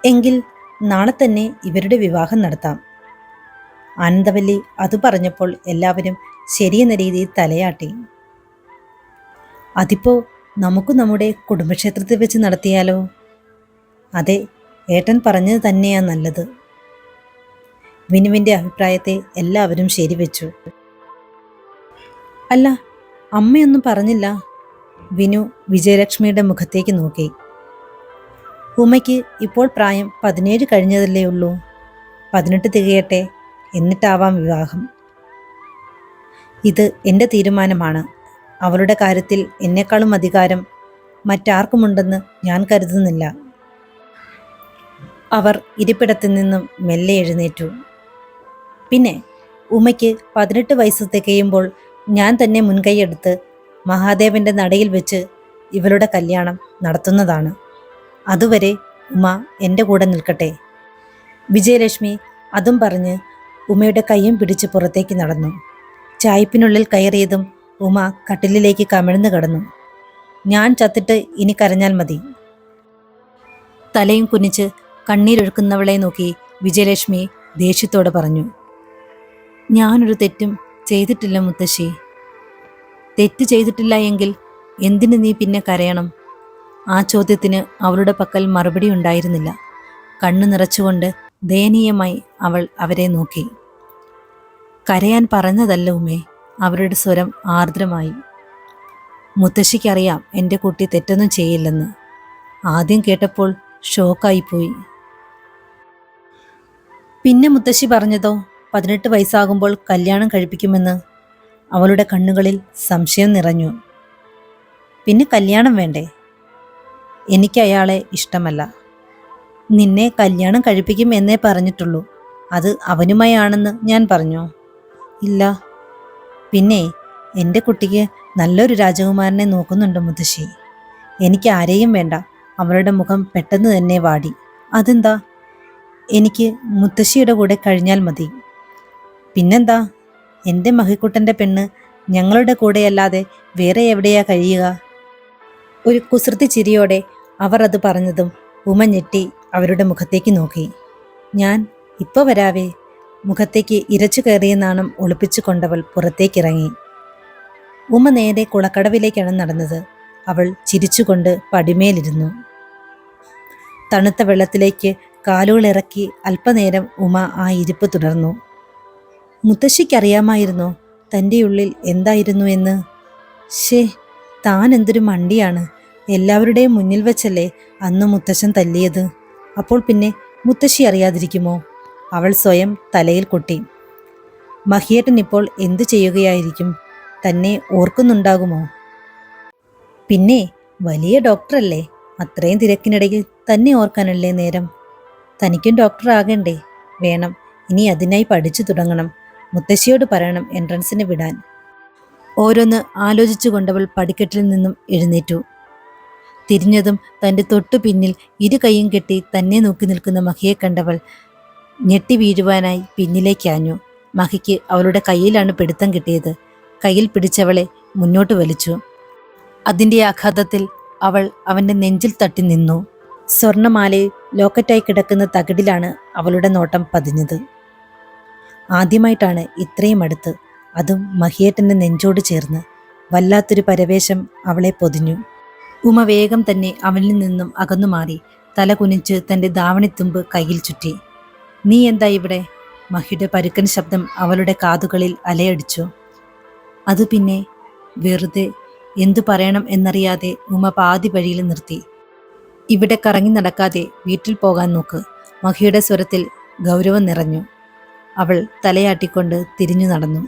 എങ്കിൽ നാളെ തന്നെ ഇവരുടെ വിവാഹം നടത്താം. ആനന്ദവല്ലി അത് പറഞ്ഞപ്പോൾ എല്ലാവരും ശരിയെന്ന രീതിയിൽ തലയാട്ടി. അതിപ്പോ നമുക്ക് നമ്മുടെ കുടുംബക്ഷേത്രത്തിൽ വെച്ച് നടത്തിയാലോ? അതെ, ഏട്ടൻ പറഞ്ഞത് തന്നെയാ നല്ലത്. വിനുവിൻ്റെ അഭിപ്രായത്തെ എല്ലാവരും ശരിവെച്ചു. അല്ല, അമ്മയൊന്നും പറഞ്ഞില്ല. വിനു വിജയലക്ഷ്മിയുടെ മുഖത്തേക്ക് നോക്കി. ഉമ്മയ്ക്ക് ഇപ്പോൾ പ്രായം 17 കഴിഞ്ഞതല്ലേ ഉള്ളൂ. 18 തികയട്ടെ, എന്നിട്ടാവാം വിവാഹം. ഇത് എൻ്റെ തീരുമാനമാണ്. അവളുടെ കാര്യത്തിൽ എന്നെക്കാളും അധികാരം മറ്റാർക്കുമുണ്ടെന്ന് ഞാൻ കരുതുന്നില്ല. അവർ ഇരിപ്പിടത്തിൽ നിന്നും മെല്ലെ എഴുന്നേറ്റു. പിന്നെ ഉമ്മയ്ക്ക് 18 വയസ്സ് തികയുമ്പോൾ ഞാൻ തന്നെ മുൻകൈയെടുത്ത് മഹാദേവന്റെ നടയിൽ വെച്ച് ഇവളുടെ കല്യാണം നടത്തുന്നതാണ്. അതുവരെ ഉമ്മ എൻ്റെ കൂടെ നിൽക്കട്ടെ. വിജയലക്ഷ്മി അതും പറഞ്ഞ് ഉമ്മയുടെ കൈയും പിടിച്ച് പുറത്തേക്ക് നടന്നു. ചായ്പിനുള്ളിൽ കയറിയതും ഉമ കട്ടിലിലേക്ക് കമിഴ്ന്നു കിടന്നു. ഞാൻ ചത്തിട്ട് ഇനി കരഞ്ഞാൽ മതി. തലയും കുനിച്ച് കണ്ണീരൊഴുക്കുന്നവളെ നോക്കി വിജയലക്ഷ്മി ദേഷ്യത്തോടെ പറഞ്ഞു. ഞാനൊരു തെറ്റും ചെയ്തിട്ടില്ല മുത്തശ്ശി. തെറ്റ് ചെയ്തിട്ടില്ല എങ്കിൽ എന്തിന് നീ പിന്നെ കരയണം? ആ ചോദ്യത്തിന് അവളുടെ പക്കൽ മറുപടി ഉണ്ടായിരുന്നില്ല. കണ്ണു നിറച്ചുകൊണ്ട് ദയനീയമായി അവൾ അവരെ നോക്കി. കരയാൻ പറഞ്ഞതല്ല ഉമ്മേ. അവരുടെ സ്വരം ആർദ്രമായി. മുത്തശ്ശിക്കറിയാം എൻ്റെ കുട്ടി തെറ്റൊന്നും ചെയ്യില്ലെന്ന്. ആദ്യം കേട്ടപ്പോൾ ഷോക്കായിപ്പോയി. പിന്നെ മുത്തശ്ശി പറഞ്ഞതോ 18 വയസ്സാകുമ്പോൾ കല്യാണം കഴിപ്പിക്കുമെന്ന്. അവളുടെ കണ്ണുകളിൽ സംശയം നിറഞ്ഞു. പിന്നെ കല്യാണം വേണ്ടേ? എനിക്ക് അയാളെ ഇഷ്ടമല്ല. നിന്നെ കല്യാണം കഴിപ്പിക്കും എന്നേ പറഞ്ഞിട്ടുള്ളൂ. അത് അവനുമായാണെന്ന് ഞാൻ പറഞ്ഞോ? ഇല്ല. പിന്നെ എൻ്റെ കുട്ടിക്ക് നല്ലൊരു രാജകുമാരനെ നോക്കുന്നുണ്ട് മുത്തശ്ശി. എനിക്ക് ആരെയും വേണ്ട. അവളുടെ മുഖം പെട്ടെന്ന് തന്നെ വാടി. അതെന്താ? എനിക്ക് മുത്തശ്ശിയുടെ കൂടെ കഴിഞ്ഞാൽ മതി. പിന്നെന്താ? എൻ്റെ മഹിക്കുട്ടൻ്റെ പെണ്ണ് ഞങ്ങളുടെ കൂടെയല്ലാതെ വേറെ എവിടെയാ കഴിയുക? ഒരു കുസൃതി ചിരിയോടെ അവർ അത് പറഞ്ഞതും ഉമ ഞെട്ടി അവരുടെ മുഖത്തേക്ക് നോക്കി. ഞാൻ ഇപ്പോൾ വരാവേ. മുഖത്തേക്ക് ഇരച്ചു കയറിയ നാണം ഒളിപ്പിച്ചു കൊണ്ടവൾ പുറത്തേക്കിറങ്ങി. ഉമ നേരെ കുളക്കടവിലേക്കാണ് നടന്നത്. അവൾ ചിരിച്ചുകൊണ്ട് പടിമേലിരുന്നു. തണുത്ത വെള്ളത്തിലേക്ക് കാലുകളിറക്കി അല്പനേരം ഉമ ആ ഇരിപ്പ് തുടർന്നു. മുത്തശ്ശിക്കറിയാമായിരുന്നോ തൻ്റെ ഉള്ളിൽ എന്തായിരുന്നു എന്ന്? ശേ, താൻ എന്തൊരു മണ്ടിയാണ്. എല്ലാവരുടെയും മുന്നിൽ വെച്ചല്ലേ അന്ന് മുത്തശ്ശൻ തല്ലിയത്. അപ്പോൾ പിന്നെ മുത്തശ്ശി അറിയാതിരിക്കുമോ? അവൾ സ്വയം തലയിൽ കൊട്ടി. മഹിയേട്ടൻ ഇപ്പോൾ എന്തു ചെയ്യുകയായിരിക്കും? തന്നെ ഓർക്കുന്നുണ്ടാകുമോ? പിന്നെ വലിയ ഡോക്ടറല്ലേ. അത്രയും തിരക്കിനിടയിൽ തന്നെ ഓർക്കാനല്ലേ നേരം? തനിക്കും ഡോക്ടർ ആകണ്ടേ? വേണം. ഇനി അതിനായി പഠിച്ചു തുടങ്ങണം. മുത്തശ്ശിയോട് പറയണം എൻട്രൻസിന് വിടാൻ. ഓരോന്ന് ആലോചിച്ചു കൊണ്ടവൾ പടിക്കെട്ടിൽ നിന്നും എഴുന്നേറ്റു. തിരിഞ്ഞതും തൻ്റെ തൊട്ടു പിന്നിൽ ഇരു കൈയും കെട്ടി തന്നെ നോക്കി നിൽക്കുന്ന മഹിയെ കണ്ടവൾ ഞെട്ടി വീഴുവാനായി പിന്നിലേക്കാഞ്ഞു. മഹിക്ക് അവളുടെ കയ്യിലാണ് പിടുത്തം കിട്ടിയത്. കയ്യിൽ പിടിച്ചവളെ മുന്നോട്ട് വലിച്ചു. അതിൻ്റെ ആഘാതത്തിൽ അവൾ അവൻ്റെ നെഞ്ചിൽ തട്ടി നിന്നു. സ്വർണമാലയിൽ ലോക്കറ്റായി കിടക്കുന്ന തകിടിലാണ് അവളുടെ നോട്ടം പതിഞ്ഞത്. ആദ്യമായിട്ടാണ് ഇത്രയും അടുത്ത്, അതും മഹിയേട്ടൻ്റെ നെഞ്ചോട് ചേർന്ന്. വല്ലാത്തൊരു പരവേശം അവളെ പൊതിഞ്ഞു. ഉമ വേഗം തന്നെ അവനിൽ നിന്നും അകന്നു മാറി. തല കുനിച്ച് തൻ്റെ ധാവണിത്തുമ്പ് കയ്യിൽ ചുറ്റി. നീ എന്താ ഇവിടെ? മഹിയുടെ പരുക്കൻ ശബ്ദം അവളുടെ കാതുകളിൽ അലയടിച്ചു. അത് പിന്നെ വെറുതെ. എന്തു പറയണം എന്നറിയാതെ ഉമ പാതി വഴിയിൽ നിർത്തി. ഇവിടെ കറങ്ങി നടക്കാതെ വീട്ടിൽ പോകാൻ നോക്ക്. മഹിയുടെ സ്വരത്തിൽ ഗൗരവം നിറഞ്ഞു. അവൾ തലയാട്ടിക്കൊണ്ട് തിരിഞ്ഞു നടന്നു.